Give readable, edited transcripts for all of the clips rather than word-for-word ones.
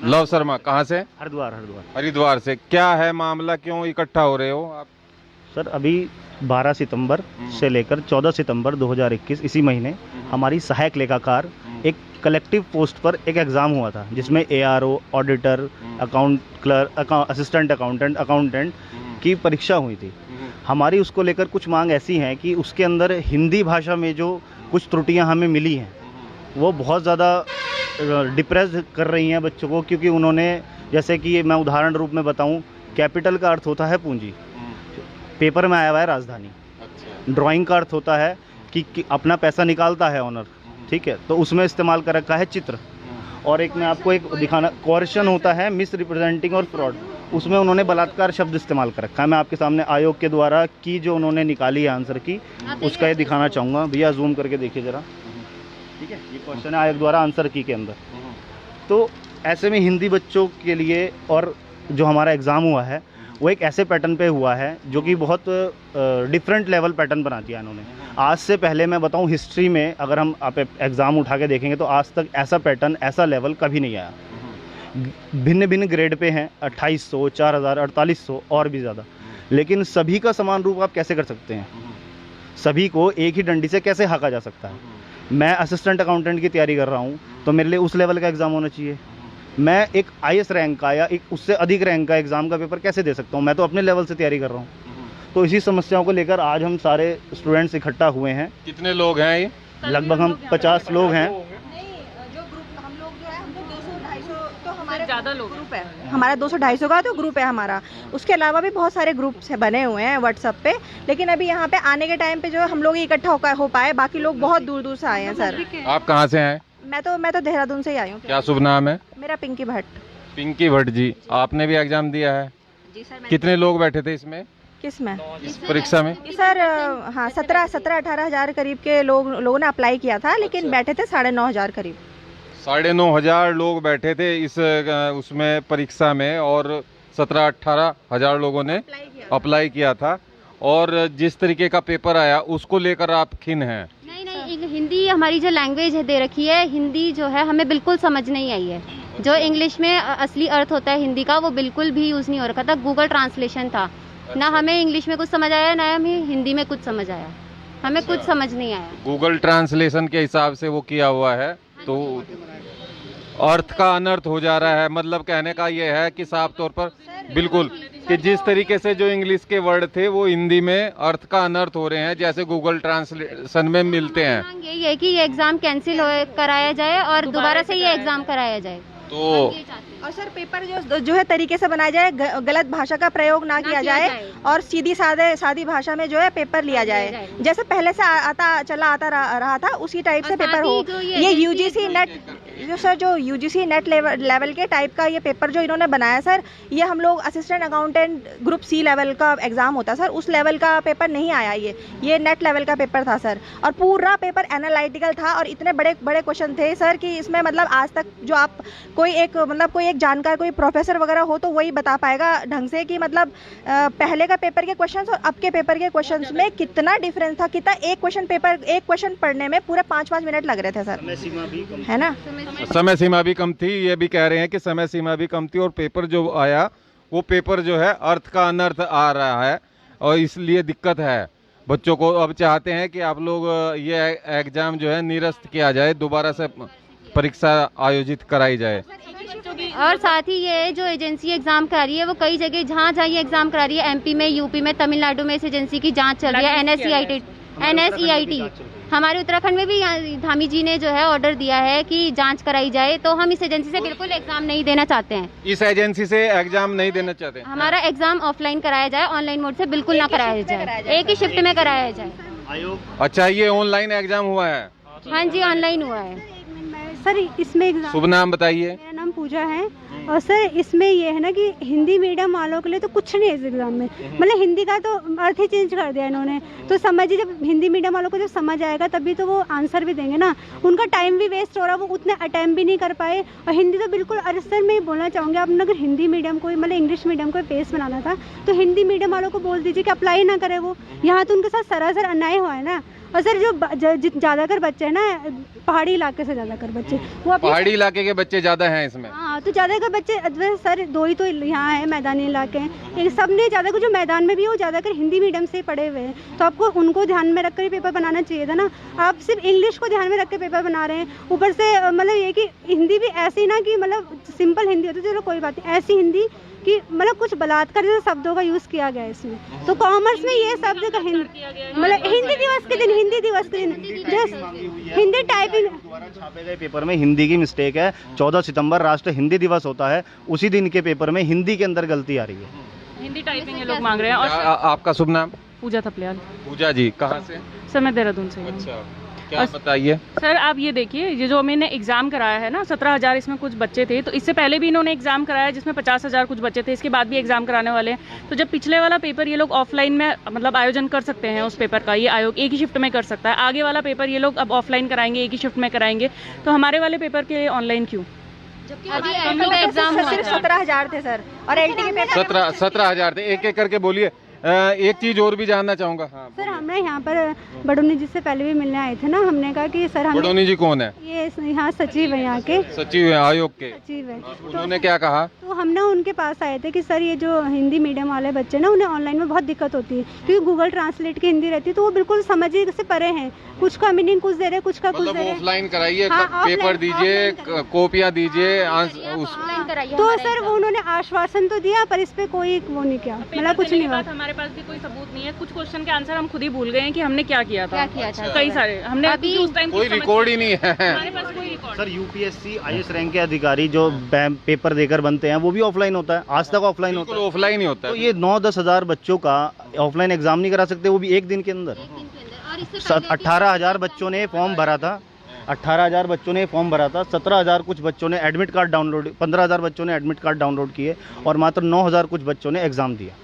Love Sharma कहाँ से? हरिद्वार। हरिद्वार से। क्या है मामला, क्यों इकट्ठा हो रहे हो आप? सर अभी 12 सितंबर से लेकर 14 सितंबर 2021 इसी महीने हमारी सहायक लेखाकार एक कलेक्टिव पोस्ट पर एक एग्ज़ाम हुआ था, जिसमें ARO, auditor, account clerk, assistant accountant की परीक्षा हुई थी। हमारी उसको लेकर कुछ मांग ऐसी हैं कि उसके अंदर हिंदी भाषा में जो कुछ त्रुटियां हमें मिली हैं वो बहुत ज़्यादा डिप्रेस कर रही हैं बच्चों को, क्योंकि उन्होंने, जैसे कि मैं उदाहरण रूप में बताऊं, कैपिटल का अर्थ होता है पूंजी, पेपर में आया हुआ है राजधानी। ड्राइंग का अर्थ होता है कि अपना पैसा निकालता है ऑनर, ठीक है, तो उसमें इस्तेमाल कर रखा है चित्र। और एक मैं आपको एक दिखाना, कोर्शन होता है मिस रिप्रेजेंटिंग और फ्रॉड, उसमें उन्होंने बलात्कार शब्द इस्तेमाल कर रखा है। मैं आपके सामने आयोग के द्वारा की जो उन्होंने निकाली है आंसर की, उसका ये दिखाना चाहूँगा। भैया जूम करके देखिए ज़रा, ठीक है, ये क्वेश्चन है आयोग द्वारा आंसर की के अंदर। तो ऐसे में हिंदी बच्चों के लिए, और जो हमारा एग्ज़ाम हुआ है वो एक ऐसे पैटर्न पे हुआ है जो कि बहुत डिफरेंट लेवल पैटर्न बना दिया इन्होंने। आज से पहले मैं बताऊं, हिस्ट्री में अगर हम आप एग्ज़ाम उठा के देखेंगे तो आज तक ऐसा पैटर्न, ऐसा लेवल कभी नहीं आया। भिन्न भिन्न ग्रेड पे हैं, 2800, 4000, 4800 और भी ज़्यादा, लेकिन सभी का समान रूप आप कैसे कर सकते हैं? सभी को एक ही डंडी से कैसे हाँका जा सकता है? मैं असिस्टेंट अकाउंटेंट की तैयारी कर रहा हूँ तो मेरे लिए उस लेवल का एग्ज़ाम होना चाहिए। मैं एक IS रैंक का या एक उससे अधिक रैंक का एग्ज़ाम का पेपर कैसे दे सकता हूँ? मैं तो अपने लेवल से तैयारी कर रहा हूँ। तो इसी समस्याओं को लेकर आज हम सारे स्टूडेंट्स इकट्ठा हुए हैं। कितने लोग हैं ये? लगभग हम 50 लोग हैं। जो ग्रुप हम लोग जो है, हम लोग 200-250 तो हमारे ज़्यादा लोग ग्रुप है, हमारा 200-250 का तो ग्रुप है हमारा। उसके अलावा भी बहुत सारे ग्रुप्स बने हुए हैं व्हाट्सएप पे, लेकिन अभी यहाँ पे आने के टाइम पे जो हम लोग इकट्ठा हो पाए, बाकी लोग बहुत दूर दूर से आए हैं सर। आप कहाँ से हैं? मैं तो देहरादून से ही आई हूँ। क्या शुभ नाम है? मेरा पिंकी भट्ट। पिंकी भट्ट जी, आपने भी एग्जाम दिया है? जी सर। कितने लोग बैठे थे इसमें, किस में? इस परीक्षा में? सर हाँ, 17-18 हज़ार करीब के लोगों ने अप्लाई किया था, लेकिन बैठे थे 9,500 करीब। 9,500 लोग बैठे थे इस उसमें परीक्षा में, और 17-18 हज़ार लोगों ने अप्लाई किया था। और जिस तरीके का पेपर आया उसको लेकर आप खिन हैं? नहीं, हिंदी हमारी जो लैंग्वेज है दे रखी है, हिंदी जो है हमें बिल्कुल समझ नहीं आई है। जो इंग्लिश में असली अर्थ होता है हिंदी का, वो बिल्कुल भी यूज़ नहीं हो रखा था। गूगल ट्रांसलेशन था, ना हमें इंग्लिश में कुछ समझ आया, ना हमें हिंदी में कुछ समझ आया, हमें कुछ समझ नहीं आया। गूगल ट्रांसलेशन के हिसाब से वो किया हुआ है, तो अर्थ का अनर्थ हो जा रहा है। मतलब कहने का ये है कि साफ तौर पर बिल्कुल कि जिस तरीके से जो इंग्लिश के वर्ड थे वो हिंदी में अर्थ का अनर्थ हो रहे हैं, जैसे गूगल ट्रांसलेशन में मिलते हैं। यही है कि ये एग्जाम कैंसिल कराया जाए और दोबारा से ये एग्जाम कराया जाए। तो और सर पेपर जो है तरीके से बनाया जाए, गलत भाषा का प्रयोग ना किया जाए, और सादी भाषा में जो है पेपर लिया जाए, जैसे पहले से आता रहा था उसी टाइप से पेपर हो। ये UGC नेट जो UGC नेट लेवल के टाइप का ये पेपर जो इन्होंने बनाया सर, ये हम लोग assistant accountant group C level का एग्जाम होता है सर, उस लेवल का पेपर नहीं आया ये नेट लेवल का पेपर था सर। और पूरा पेपर एनालिटिकल था, और इतने बड़े बड़े क्वेश्चन थे सर कि इसमें मतलब आज तक जो आप कोई एक जानकार, कोई प्रोफेसर वगैरह हो तो वही बता पाएगा ढंग से कि मतलब पहले का पेपर के क्वेश्चंस और अब के पेपर के क्वेश्चंस में कितना डिफरेंस था, कितना एक क्वेश्चन पढ़ने में पूरे 5-5 मिनट लग रहे थे सर, है ना? समय सीमा भी कम थी, ये भी कह रहे हैं कि समय सीमा भी कम थी, और पेपर जो आया वो पेपर जो है अर्थ का अनर्थ आ रहा है, और इसलिए दिक्कत है बच्चों को। अब चाहते हैं कि आप लोग ये एग्जाम जो है निरस्त किया जाए, दोबारा से परीक्षा आयोजित कराई जाए। और साथ ही ये जो एजेंसी एग्जाम करा रही है, वो कई जगह जहाँ ये एग्जाम करा रही है, MP में, UP में, तमिलनाडु में इस एजेंसी की जांच चल रही है। NSEIT हमारे उत्तराखंड में भी धामी जी ने जो है ऑर्डर दिया है कि जांच कराई जाए। तो हम इस एजेंसी से बिल्कुल एग्जाम नहीं देना चाहते हैं। इस एजेंसी से एग्जाम नहीं देना चाहते? हमारा एग्जाम ऑफलाइन कराया जाए, ऑनलाइन मोड से बिल्कुल ना कराया जाए, एक ही शिफ्ट में कराया जाए। अच्छा, ये ऑनलाइन एग्जाम हुआ है? हाँ जी, ऑनलाइन हुआ है सर। इसमें एग्जाम, शुभ नाम बताइए। मेरा नाम पूजा है। और सर इसमें ये है ना कि हिंदी मीडियम वालों के लिए तो कुछ नहीं है इस एग्जाम में, मतलब हिंदी का तो अर्थ ही चेंज कर दिया इन्होंने। तो समझिए, जब हिंदी मीडियम वालों को जब समझ आएगा तभी तो वो आंसर भी देंगे ना। उनका टाइम भी वेस्ट हो रहा है, वो उतने अटेम्प्ट भी नहीं कर पाए। और हिंदी तो बिल्कुल, अरे सर मैं बोलना चाहूँगी, आपने अगर हिंदी मीडियम को मतलब इंग्लिश मीडियम को फेस बनाना था तो हिंदी मीडियम वालों को बोल दीजिए कि अप्लाई ना करें वो। यहाँ तो उनके साथ सरासर अन्याय हुआ है ना। और सर जो ज़्यादातर बच्चे हैं ना पहाड़ी इलाके से ज़्यादातर बच्चे वो अपनी पहाड़ी इलाके के बच्चे ज्यादा हैं इसमें। हाँ तो ज़्यादातर बच्चे सर दो ही तो यहाँ है मैदानी इलाके हैं, ये सब ने ज़्यादातर जो मैदान में भी है वो ज़्यादातर हिंदी मीडियम से पढ़े हुए हैं, तो आपको उनको ध्यान में रख कर पेपर बनाना चाहिए था ना। आप सिर्फ इंग्लिश को ध्यान में रख के पेपर बना रहे हैं, ऊपर से मतलब ये कि हिंदी भी ऐसी ना कि मतलब सिंपल हिंदी होती है, चलो कोई बात नहीं, ऐसी हिंदी कि मतलब कुछ बलात्कार जैसे शब्दों का यूज़ किया गया है इसमें। तो कॉमर्स में ये शब्द का मतलब हिंदी दिवस के दिन जो हिंदी टाइपिंग द्वारा छापे गए पेपर में हिंदी की मिस्टेक है। 14 सितंबर राष्ट्र हिंदी दिवस होता है, उसी दिन के पेपर में हिंदी के अंदर गलती आ रही है। हिंदी टाइपिंग ये लोग मांग रहे हैं। और आपका शुभ नाम? पूजा थपलियाल। पूजा जी कहाँ से? सर मैं देहरादून से हूँ। अच्छा, क्या बताइए। सर आप ये देखिए, ये जो मैंने एग्जाम कराया है ना, 17,000 इसमें कुछ बच्चे थे, तो इससे पहले भी इन्होंने एग्जाम कराया जिसमें 50,000 कुछ बच्चे थे, इसके बाद भी एग्जाम कराने वाले हैं। तो जब पिछले वाला पेपर ये लोग ऑफलाइन में मतलब आयोजन कर सकते हैं उस पेपर का, ये आयोग एक ही शिफ्ट में कर सकता है, आगे वाला पेपर ये लोग अब ऑफलाइन कराएंगे, एक ही शिफ्ट में कराएंगे, तो हमारे वाले पेपर के लिए ऑनलाइन क्यों? अभी एलटी का एग्जाम हुआ सिर्फ था। 17,000 थे सर, और एलटी के पेपर 17,000 थे। एक एक करके बोलिए। एक चीज और भी जानना चाहूंगा। हाँ, सर हमने यहाँ पर बडोनी जी से पहले भी मिलने आए थे ना, हमने कहा कि सर हम बडोनी जी कौन है? ये यहाँ सचिव है, यहाँ के सचिव है आयोग के। सचिव है। उन्होंने क्या कहा? तो हम ना उनके पास आए थे कि सर ये जो हिंदी मीडियम वाले बच्चे ना उन्हें ऑनलाइन में बहुत दिक्कत होती है, क्योंकि गूगल ट्रांसलेट की हिंदी रहती है, तो वो बिल्कुल समझने से परे हैं, कुछ का मीनिंग कुछ दे रहे, कुछ का कुछ मतलब दे रहे। ऑफलाइन कराइए, हाँ, पेपर ऑफलाइन दीजिए, कॉपियां दीजिए। ऑनलाइन कराइए तो हमारा सर एग्जाम। वो उन्होंने आश्वासन तो दिया, पर इस पे कोई वो नहीं किया, मतलब कुछ नहीं हुआ। हमारे पास भी कोई सबूत नहीं है, कुछ क्वेश्चन के आंसर हम खुद ही भूल गए हैं कि हमने क्या किया था। क्या किया था? कई सारे हमने अभी उस टाइम कोई रिकॉर्ड ही नहीं है। हमारे पास कोई record. Sir UPSC IAS rank के अधिकारी जो पेपर देकर बनते हैं वो भी ऑफलाइन होता है, आज तक ऑफलाइन होता बिल्कुल है। ऑफलाइन ही होता तो है। ये 9-10 हज़ार बच्चों का ऑफलाइन एग्जाम नहीं करा सकते, वो भी एक दिन के अंदर। और इससे 18,000 बच्चों ने फॉर्म भरा था, 18,000 बच्चों ने फॉर्म भरा था, 17,000 कुछ बच्चों ने एडमिट कार्ड डाउनलोड, 15,000 बच्चों ने एडमिट कार्ड डाउनलोड किए और मात्र 9,000 कुछ बच्चों ने एग्जाम दिया।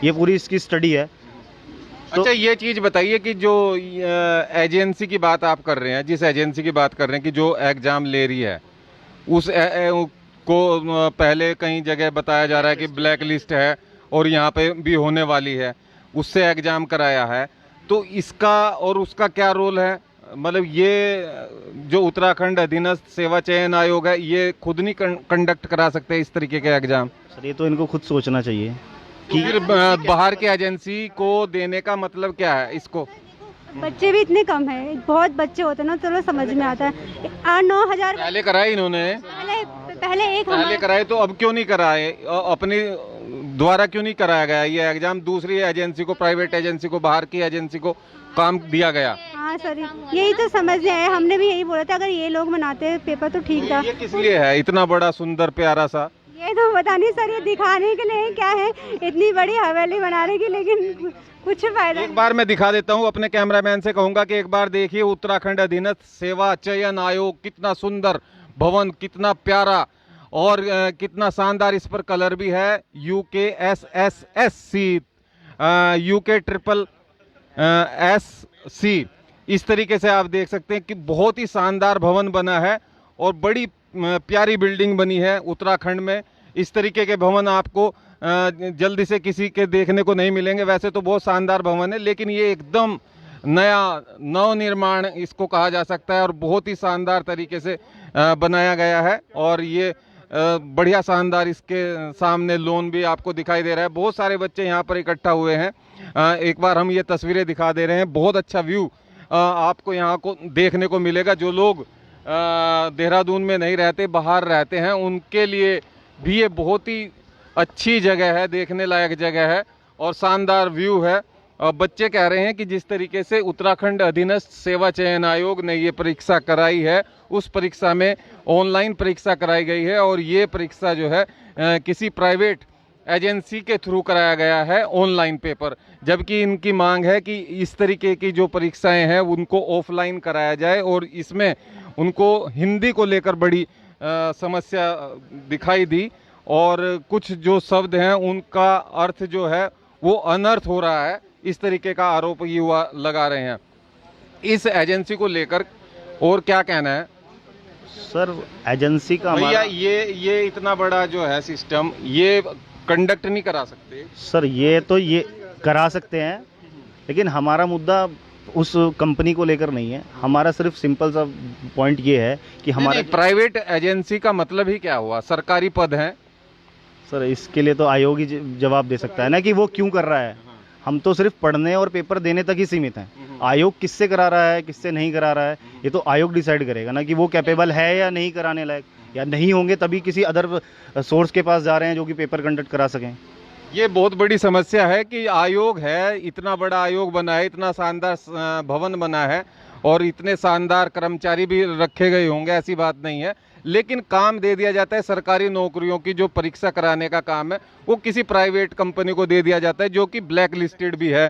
ये पूरी इसकी स्टडी है। तो अच्छा, ये चीज बताइए कि जो एजेंसी की बात आप कर रहे हैं, जिस एजेंसी की बात कर रहे हैं कि जो एग्जाम ले रही है, उस को पहले कई जगह बताया जा रहा है कि ब्लैक लिस्ट है और यहाँ पे भी होने वाली है, उससे एग्जाम कराया है, तो इसका और उसका क्या रोल है? मतलब ये जो उत्तराखंड अधीनस्थ सेवा चयन आयोग है, ये खुद नहीं कंडक्ट करा सकते इस तरीके के एग्जाम? सर ये तो इनको खुद सोचना चाहिए कि फिर बाहर के एजेंसी को देने का मतलब क्या है इसको? बच्चे भी इतने कम है, बहुत बच्चे होते हैं ना, चलो समझ में आता है। 8-9 हज़ार पहले कराए इन्होंने, पहले कराए, तो अब क्यों नहीं कराए? अपने द्वारा क्यों नहीं कराया गया ये एग्जाम? दूसरी एजेंसी को, प्राइवेट एजेंसी को, बाहर की एजेंसी को काम दिया गया। हाँ सर यही तो समझ में आया, हमने भी यही बोला था अगर ये लोग बनाते पेपर तो ठीक था। ये किस लिए है इतना बड़ा सुंदर प्यारा सा? ये तो पता नहीं सर, ये दिखाने के लिए क्या है, इतनी बड़ी हवेली बनाने की, लेकिन कुछ फायदा एक बार मैं दिखा देता हूँ, अपने कैमरामैन से कहूंगा कि एक बार देखिए उत्तराखंड अधीनस्थ सेवा चयन आयोग, कितना सुंदर भवन, कितना प्यारा और कितना शानदार इस पर कलर भी है। UKSSSC, UK SSSC, इस तरीके से आप देख सकते हैं कि बहुत ही शानदार भवन बना है और बड़ी प्यारी बिल्डिंग बनी है उत्तराखंड में। इस तरीके के भवन आपको जल्दी से किसी के देखने को नहीं मिलेंगे। वैसे तो बहुत शानदार भवन है, लेकिन ये एकदम नया नवनिर्माण इसको कहा जा सकता है और बहुत ही शानदार तरीके से बनाया गया है। और ये बढ़िया शानदार, इसके सामने लॉन भी आपको दिखाई दे रहा है। बहुत सारे बच्चे यहाँ पर इकट्ठा हुए हैं। एक बार हम ये तस्वीरें दिखा दे रहे हैं। बहुत अच्छा व्यू आपको यहाँ को देखने को मिलेगा। जो लोग देहरादून में नहीं रहते, बाहर रहते हैं, उनके लिए भी ये बहुत ही अच्छी जगह है, देखने लायक जगह है और शानदार व्यू है। बच्चे कह रहे हैं कि जिस तरीके से उत्तराखंड अधीनस्थ सेवा चयन आयोग ने ये परीक्षा कराई है, उस परीक्षा में ऑनलाइन परीक्षा कराई गई है और ये परीक्षा जो है किसी प्राइवेट एजेंसी के थ्रू कराया गया है ऑनलाइन पेपर, जबकि इनकी मांग है कि इस तरीके की जो परीक्षाएं हैं उनको ऑफलाइन कराया जाए। और इसमें उनको हिंदी को लेकर बड़ी समस्या दिखाई दी और कुछ जो शब्द हैं उनका अर्थ जो है वो अनर्थ हो रहा है, इस तरीके का आरोप युवा लगा रहे हैं। इस एजेंसी को लेकर और क्या कहना है सर? एजेंसी का भैया, ये इतना बड़ा जो है सिस्टम, ये कंडक्ट नहीं करा सकते? सर ये तो ये करा सकते हैं, लेकिन हमारा मुद्दा उस कंपनी को लेकर नहीं है, हमारा सिर्फ सिंपल सा पॉइंट ये है कि हमारा प्राइवेट एजेंसी का मतलब ही क्या हुआ? सरकारी पद है। सर इसके लिए तो आयोग ही जवाब दे सकता है ना कि वो क्यों कर रहा है। हम तो सिर्फ पढ़ने और पेपर देने तक ही सीमित हैं। आयोग किससे करा रहा है, किससे नहीं करा रहा है, ये तो आयोग डिसाइड करेगा ना कि वो कैपेबल है या नहीं कराने लायक, या नहीं होंगे तभी किसी अदर सोर्स के पास जा रहे हैं जो कि पेपर कंडक्ट करा सकें। ये बहुत बड़ी समस्या है कि आयोग है, इतना बड़ा आयोग बना है, इतना शानदार भवन बना है और इतने शानदार कर्मचारी भी रखे गए होंगे, ऐसी बात नहीं है, लेकिन काम दे दिया जाता है सरकारी नौकरियों की जो परीक्षा कराने का काम है वो किसी प्राइवेट कंपनी को दे दिया जाता है जो कि ब्लैक लिस्टेड भी है।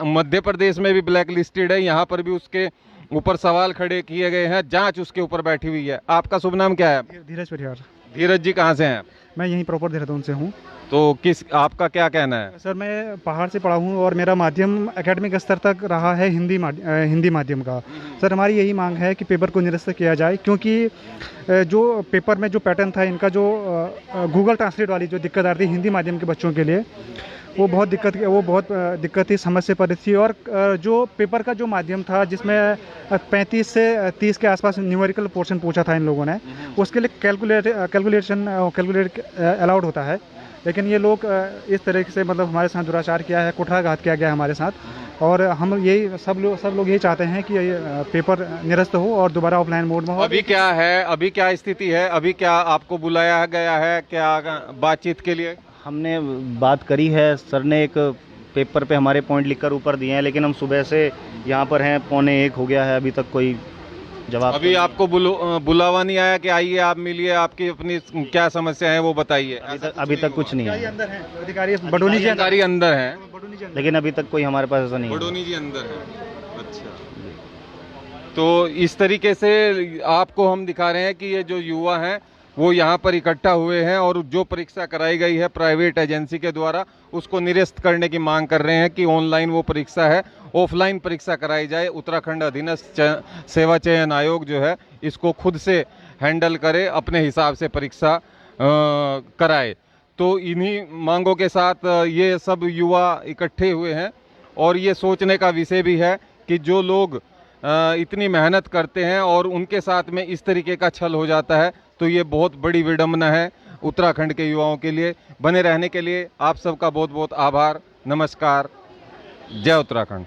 मध्य प्रदेश में भी ब्लैक लिस्टेड है, यहाँ पर भी उसके ऊपर सवाल खड़े किए गए हैं, जांच उसके ऊपर बैठी हुई है। आपका शुभ नाम क्या है? धीरज परिहार। धीरज जी कहाँ से हैं? मैं यहीं प्रॉपर देहरादून से हूँ। तो आपका क्या कहना है? सर मैं पहाड़ से पढ़ा हूँ और मेरा माध्यम एकेडमिक स्तर तक रहा है हिंदी माध्यम का। सर हमारी यही मांग है कि पेपर को निरस्त किया जाए, क्योंकि जो पेपर में जो पैटर्न था इनका, जो गूगल ट्रांसलेट वाली जो दिक्कत आ रही थी हिंदी माध्यम के बच्चों के लिए, वो बहुत दिक्कत थी, समझ से परे थी। और जो पेपर का जो माध्यम था जिसमें 35 से 30 के आसपास न्यूमेरिकल पोर्शन पूछा था इन लोगों ने, उसके लिए कैलकुलेट अलाउड होता है, लेकिन ये लोग इस तरह से मतलब हमारे साथ दुराचार किया है, कुठाराघात किया गया हमारे साथ। और हम यही सब लोग यही चाहते हैं कि ये पेपर निरस्त हो और दोबारा ऑफलाइन मोड में हो। अभी क्या है, अभी क्या स्थिति है, अभी क्या आपको बुलाया गया है क्या बातचीत के लिए? हमने बात करी है, सर ने एक पेपर पे हमारे पॉइंट लिखकर ऊपर दिए हैं, लेकिन हम सुबह से यहाँ पर हैं, 12:45 हो गया है, अभी तक कोई जवाब। अभी आपको बुलावा नहीं आया कि आइए आप मिलिए, आपकी अपनी क्या समस्या है वो बताइए? अभी तक कुछ नहीं है। अंदर हैं अधिकारी, बडोनी जी अधिकारी अंदर हैं, लेकिन अभी तक कोई हमारे पास ऐसा नहीं है। बडोनी जी अंदर है। अच्छा, तो इस तरीके से आपको हम दिखा रहे हैं कि ये जो युवा हैं वो यहाँ पर इकट्ठा हुए हैं और जो परीक्षा कराई गई है प्राइवेट एजेंसी के द्वारा उसको निरस्त करने की मांग कर रहे हैं कि ऑनलाइन वो परीक्षा है, ऑफलाइन परीक्षा कराई जाए। उत्तराखंड अधीनस्थ सेवा चयन आयोग जो है इसको खुद से हैंडल करे, अपने हिसाब से परीक्षा कराए। तो इन्हीं मांगों के साथ ये सब युवा इकट्ठे हुए हैं और ये सोचने का विषय भी है कि जो लोग इतनी मेहनत करते हैं और उनके साथ में इस तरीके का छल हो जाता है तो ये बहुत बड़ी विडंबना है उत्तराखंड के युवाओं के लिए। बने रहने के लिए आप सबका बहुत बहुत आभार। नमस्कार। जय उत्तराखंड।